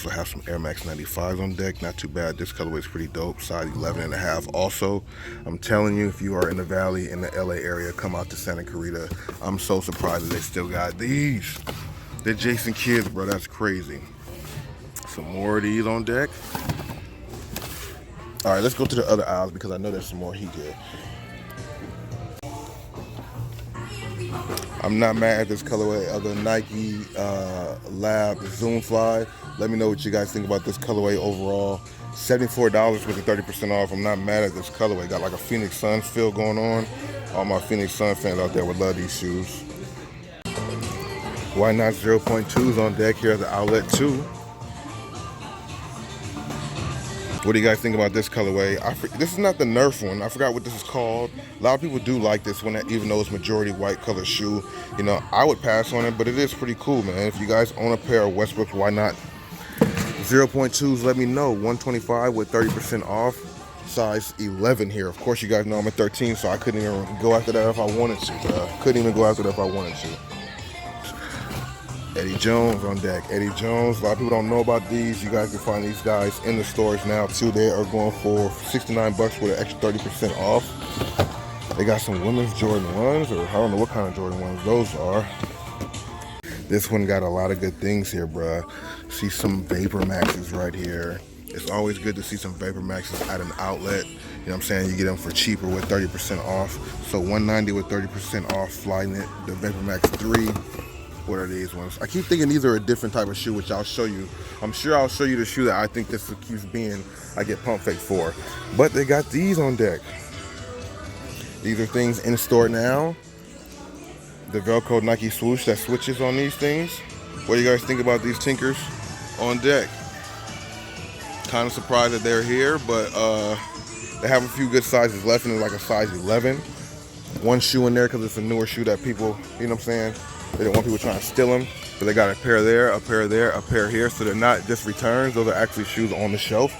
also have some Air Max 95s on deck. Not too bad. This colorway is pretty dope. Size 11.5. Also, I'm telling you, if you are in the Valley, in the LA area, come out to Santa Clarita. I'm so surprised that they still got these. They're Jason Kids, bro. That's crazy. Some more of these on deck. All right, let's go to the other aisles because I know there's some more heat here. I'm not mad at this colorway of the Nike Lab Zoom Fly. Let me know what you guys think about this colorway overall. $74 with the 30% off. I'm not mad at this colorway. Got like a Phoenix Suns feel going on. All my Phoenix Suns fans out there would love these shoes. Why not 0.2s on deck here at the outlet too? What do you guys think about this colorway? This is not the Nerf one. I forgot what this is called. A lot of people do like this one, even though it's majority white color shoe. You know, I would pass on it, but it is pretty cool, man. If you guys own a pair of Westbrooks, why not 0.2s? Let me know. 125 with 30% off. Size 11 here. Of course, you guys know I'm a 13, so I couldn't even go after that if I wanted to. Couldn't even go after that if I wanted to. Eddie Jones on deck. Eddie Jones, a lot of people don't know about these. You guys can find these guys in the stores now too. They are going for $69 with an extra 30% off. They got some women's Jordan 1s, or I don't know what kind of Jordan 1s those are. This one got a lot of good things here, bruh. See some VaporMaxes right here. It's always good to see some VaporMaxes at an outlet. You know what I'm saying? You get them for cheaper with 30% off. So $190 with 30% off. Flyknit, the VaporMax 3. What are these ones? I keep thinking these are a different type of shoe, which I'll show you. I'm sure I'll show you the shoe that I think this keeps being, I get pump fake for. But they got these on deck. These are things in store now. The Velcro Nike swoosh that switches on these things. What do you guys think about these tinkers on deck? Kind of surprised that they're here, but they have a few good sizes left, and it's like a size 11. One shoe in there because it's a newer shoe that people, you know what I'm saying? They don't want people trying to steal them, but they got a pair there, a pair there, a pair here, so they're not just returns. Those are actually shoes on the shelf.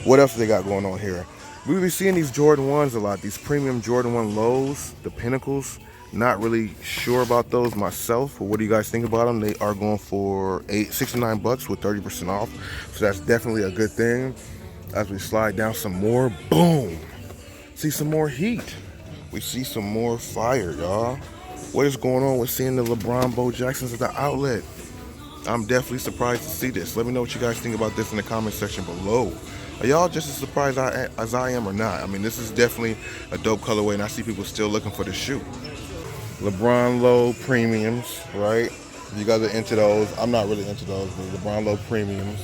What else do they got going on here? We've been seeing these Jordan 1s a lot, these premium Jordan 1 lows, the Pinnacles. Not really sure about those myself, but what do you guys think about them? They are going for $69 with 30% off, so that's definitely a good thing. As we slide down some more, boom! See some more heat. We see some more fire, y'all. What is going on with seeing the LeBron Bo Jacksons at the outlet? I'm definitely surprised to see this. Let me know what you guys think about this in the comment section below. Are y'all just as surprised as I am or not? I mean, this is definitely a dope colorway, and I see people still looking for the shoe. LeBron Low Premiums, right? If you guys are into those, I'm not really into those, but LeBron Low Premiums.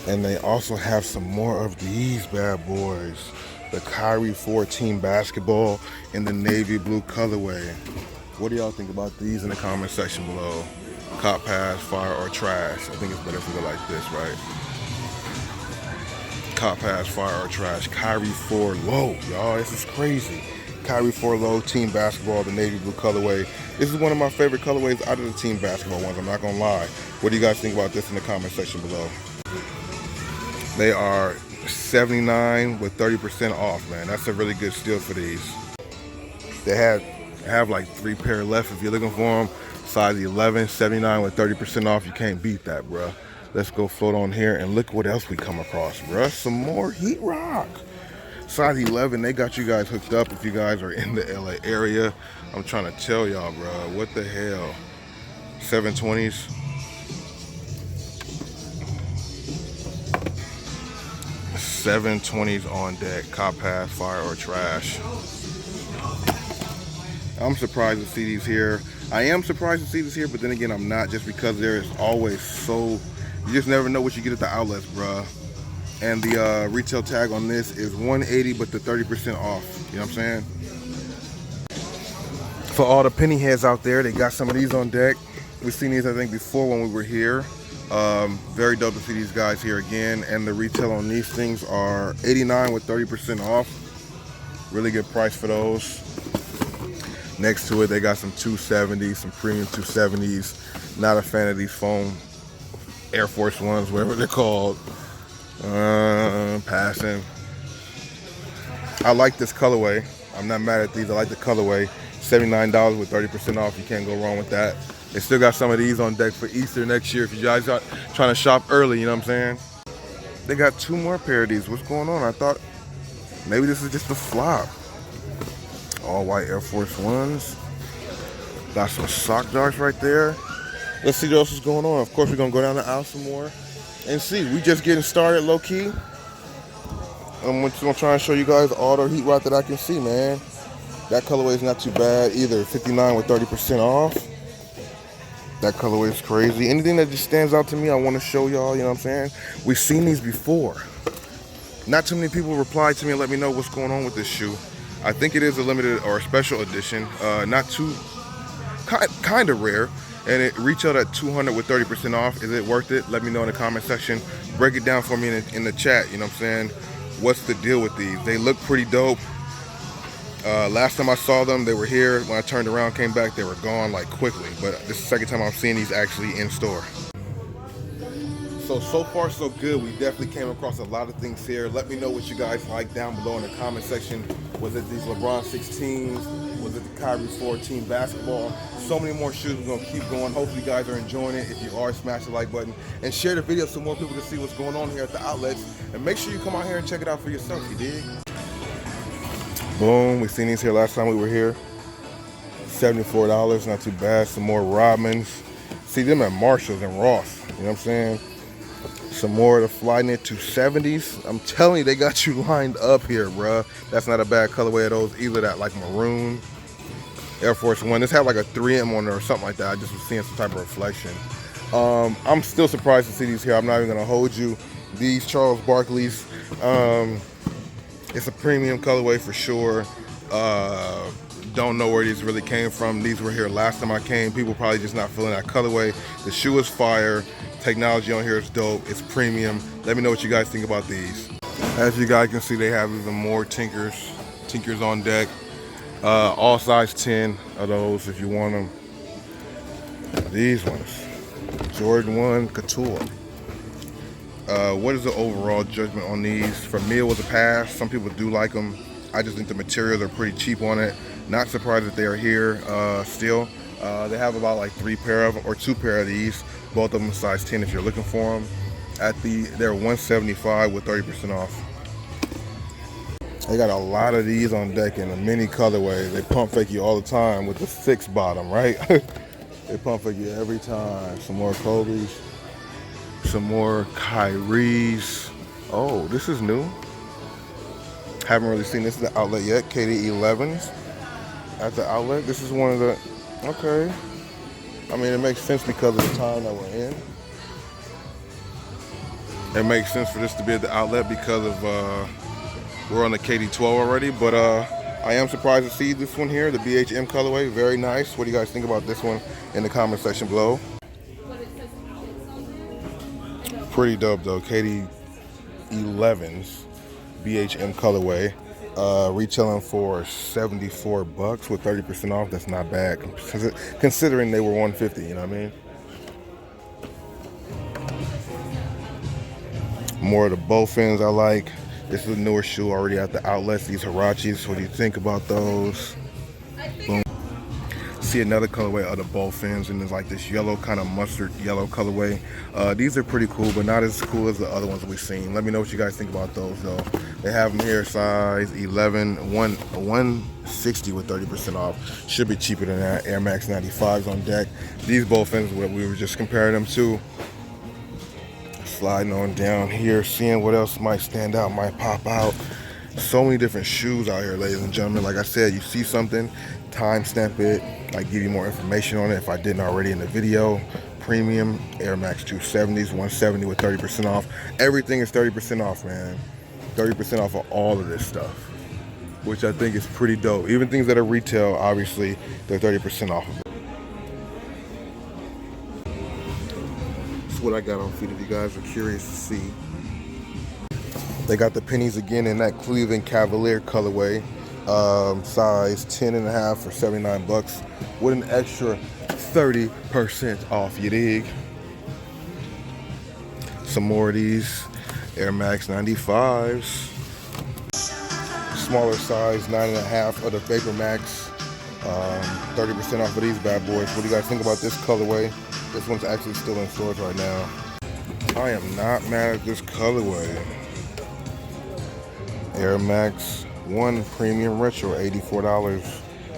And they also have some more of these bad boys. The Kyrie 4 team basketball in the navy blue colorway. What do y'all think about these in the comment section below? Cop pass, fire, or trash? I think it's better if we go like this, right? Cop pass, fire, or trash. Kyrie 4 low, y'all. This is crazy. Kyrie 4 low team basketball, the navy blue colorway. This is one of my favorite colorways out of the team basketball ones. I'm not gonna lie. What do you guys think about this in the comment section below? They are $79 with 30% off, man. That's a really good steal for these. They have like 3 pair left if you're looking for them. Size 11, $79 with 30% off. You can't beat that, bruh. Let's go float on here and look what else we come across, bruh. Some more Heat Rock. Size 11, they got you guys hooked up if you guys are in the LA area. I'm trying to tell y'all, bruh. What the hell? 720s. 720s on deck. Cop pass, fire, or trash. I'm surprised to see these here. I am surprised to see this here, but then again, I'm not, just because there is always so, you just never know what you get at the outlets, bruh. And the retail tag on this is $180, but the 30% off. You know what I'm saying? For all the penny heads out there, they got some of these on deck. We've seen these, I think, before when we were here. Very dope to see these guys here again. And the retail on these things are $89 with 30% off. Really good price for those. Next to it, they got some 270s, some premium 270s. Not a fan of these foam Air Force Ones, whatever they're called. Passing. I like this colorway. I'm not mad at these. I like the colorway. $79 with 30% off. You can't go wrong with that. They still got some of these on deck for Easter next year if you guys are trying to shop early, you know what I'm saying? They got 2 more pair of these. What's going on? I thought maybe this is just a flop. All white Air Force Ones. Got some sock darts right there. Let's see what else is going on. Of course, we're gonna go down the aisle some more and see. We just getting started low key. I'm just gonna try and show you guys all the heat route that I can see, man. That colorway is not too bad either. 59 with 30% off. That colorway is crazy. Anything that just stands out to me, I want to show y'all, you know what I'm saying? We've seen these before. Not too many people replied to me and let me know what's going on with this shoe. I think it is a limited or a special edition. Not too, kind of rare. And it retailed at 200 with 30% off. Is it worth it? Let me know in the comment section. Break it down for me in the chat, you know what I'm saying? What's the deal with these? They look pretty dope. Last time I saw them, they were here. When I turned around, came back, they were gone like quickly. But this is the second time I'm seeing these actually in store. So far so good. We definitely came across a lot of things here. Let me know what you guys like down below in the comment section. Was it these LeBron 16s? Was it the Kyrie 14 basketball? So many more shoes. We're gonna keep going. Hopefully you guys are enjoying it. If you are, smash the like button and share the video so more people can see what's going on here at the outlets. And make sure you come out here and check it out for yourself, you dig? Boom, we seen these here last time we were here. $74, not too bad. Some more Rodmans. See them at Marshalls and Ross, you know what I'm saying? Some more of the Flyknit 270s. I'm telling you, they got you lined up here, bruh. That's not a bad colorway of those either, that like maroon. Air Force One. This had like a 3M on there or something like that. I just was seeing some type of reflection. I'm still surprised to see these here. I'm not even gonna hold you. These Charles Barkley's, it's a premium colorway for sure. Don't know where these really came from. These were here last time I came. People probably just not feeling that colorway. The shoe is fire. Technology on here is dope. It's premium. Let me know what you guys think about these. As you guys can see, they have even more Tinkers on deck. All size 10 of those if you want them. These ones, Jordan 1 Couture. What is the overall judgment on these? For me, it was a pass. Some people do like them. I just think the materials are pretty cheap on it. Not surprised that they are here still. They have about like 3 pair of them, or 2 pair of these. Both of them size 10 if you're looking for them. They're $175 with 30% off. They got a lot of these on deck in a mini colorway. They pump fake you all the time with the 6 bottom, right? They pump fake you every time. Some more Kobe's. Some more Kyrie's. Oh, this is new. Haven't really seen this at the outlet yet. KD 11s at the outlet. This is one of the, okay. I mean, it makes sense because of the time that we're in. It makes sense for this to be at the outlet because of, we're on the KD 12 already, but I am surprised to see this one here, the BHM colorway. Very nice. What do you guys think about this one in the comment section below? Pretty dope though. KD 11s BHM colorway, retailing for $74 with 30% off. That's not bad considering they were $150, you know what I mean? More of the Bowfins I like. This is a newer shoe already at the outlets. These Hirachis, what do you think about those? Boom. See another colorway of the Bowfins, and there's like this yellow, kind of mustard yellow colorway. These are pretty cool, but not as cool as the other ones we've seen. Let me know what you guys think about those though. They have them here size 11, 160 with 30% off. Should be cheaper than that. Air Max 95s on deck. These Bowfins, what we were just comparing them to. Sliding on down here, seeing what else might stand out, might pop out. So many different shoes out here, ladies and gentlemen. Like I said, you see something, timestamp it. I give you more information on it if I didn't already in the video. Premium Air Max 270s, 170 with 30% off. Everything is 30% off, man. 30% off of all of this stuff, which I think is pretty dope. Even things that are retail, obviously, they're 30% off of it. What I got on feet if you guys are curious to see. They got the pennies again in that Cleveland Cavalier colorway, size 10.5 for $79 with an extra 30% off, you dig? Some more of these Air Max 95s, smaller size 9.5 of the VaporMax 30% off of these bad boys. What do you guys think about this colorway? This one's actually still in stores right now. I am not mad at this colorway. Air Max 1 Premium Retro, $84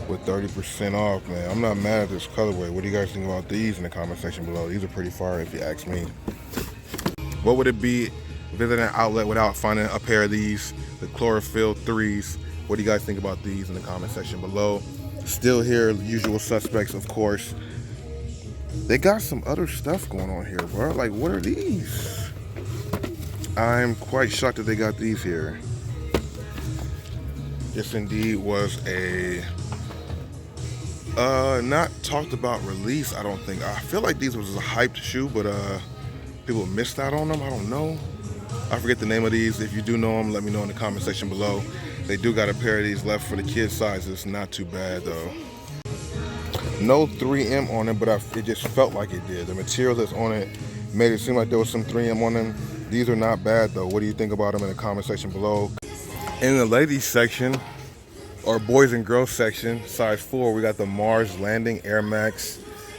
with 30% off, man. I'm not mad at this colorway. What do you guys think about these in the comment section below? These are pretty fire if you ask me. What would it be visiting an outlet without finding a pair of these, the Chlorophyll 3s? What do you guys think about these in the comment section below? Still here, usual suspects, of course. They got some other stuff going on here, bro. Like, what are these? I'm quite shocked that they got these here. This indeed was a not talked about release, I don't think. I feel like these was a hyped shoe, but people missed out on them. I don't know. I forget the name of these. If you do know them, let me know in the comment section below. They do got a pair of these left for the kid sizes. Not too bad though. No 3M on it, but it just felt like it did. The material that's on it made it seem like there was some 3M on them. These are not bad though. What do you think about them in the comment section below? In the ladies section, or boys and girls section, size 4, we got the Mars Landing Air Max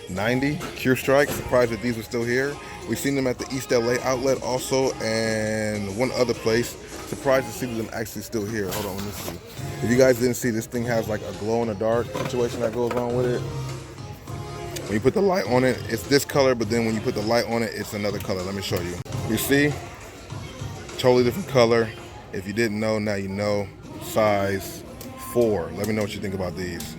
90 Cure Strike. Surprised that these were still here. We've seen them at the East LA outlet also, and one other place. Surprised to see them actually still here. Hold on, let me see. If you guys didn't see, this thing has like a glow in the dark situation that goes on with it. When you put the light on it, it's this color, but then when you put the light on it, it's another color. Let me show you. You see? Totally different color. If you didn't know, now you know. Size 4. Let me know what you think about these.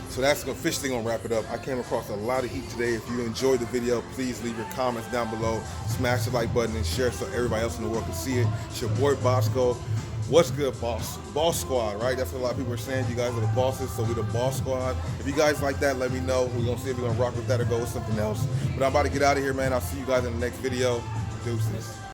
So that's officially gonna wrap it up. I came across a lot of heat today. If you enjoyed the video, please leave your comments down below. Smash the like button and share so everybody else in the world can see it. It's your boy Bossco. What's good, boss? Boss Squad, right? That's what a lot of people are saying. You guys are the bosses, so we're the Boss Squad. If you guys like that, let me know. We're gonna see if we're gonna rock with that or go with something else. But I'm about to get out of here, man. I'll see you guys in the next video. Deuces.